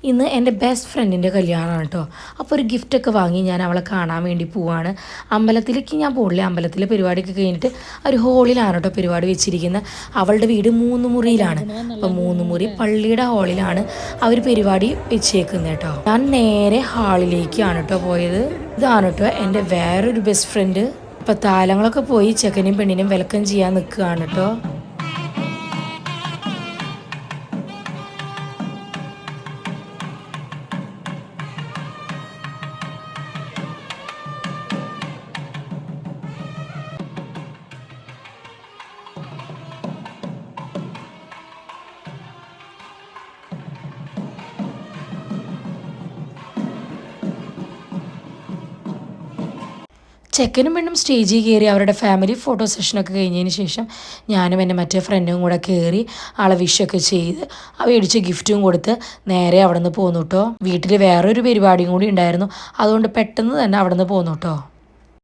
ഇന്ന് എൻ്റെ ബെസ്റ്റ് ഫ്രണ്ടിൻ്റെ കല്യാണമാണ് കേട്ടോ. അപ്പോൾ ഒരു ഗിഫ്റ്റൊക്കെ വാങ്ങി ഞാൻ അവളെ കാണാൻ വേണ്ടി പോവാണ്. അമ്പലത്തിലേക്ക് ഞാൻ പോകില്ല, അമ്പലത്തിലെ പരിപാടിയൊക്കെ കഴിഞ്ഞിട്ട് ഒരു ഹോളിലാണ് കേട്ടോ പരിപാടി വെച്ചിരിക്കുന്നത്. അവളുടെ വീട് 3 മുറിയിലാണ്. അപ്പോൾ 3 മുറി പള്ളിയുടെ ഹോളിലാണ് അവർ പരിപാടി വെച്ചേക്കുന്നത് കേട്ടോ. ഞാൻ നേരെ ഹാളിലേക്കാണ് കേട്ടോ പോയത്. ഇതാണ് കേട്ടോ എൻ്റെ വേറൊരു ബെസ്റ്റ് ഫ്രണ്ട്. അപ്പോൾ താലങ്ങളൊക്കെ പോയി ചെക്കനും പെണ്ണിനും വെൽക്കം ചെയ്യാൻ നിൽക്കുകയാണ് കേട്ടോ. ചെക്കനും പെണ്ണും സ്റ്റേജിൽ കയറി അവരുടെ ഫാമിലി ഫോട്ടോ സെഷനൊക്കെ കഴിഞ്ഞതിന് ശേഷം ഞാനും എൻ്റെ മറ്റേ ഫ്രണ്ടും കൂടെ കയറി ആളെ വിഷൊക്കെ ചെയ്ത് മേടിച്ച ഗിഫ്റ്റും കൊടുത്ത് നേരെ അവിടെ നിന്ന് പോന്നു കേട്ടോ. വീട്ടിൽ വേറൊരു പരിപാടിയും കൂടി ഉണ്ടായിരുന്നു, അതുകൊണ്ട് പെട്ടെന്ന് തന്നെ അവിടെ നിന്ന് പോന്നു കേട്ടോ.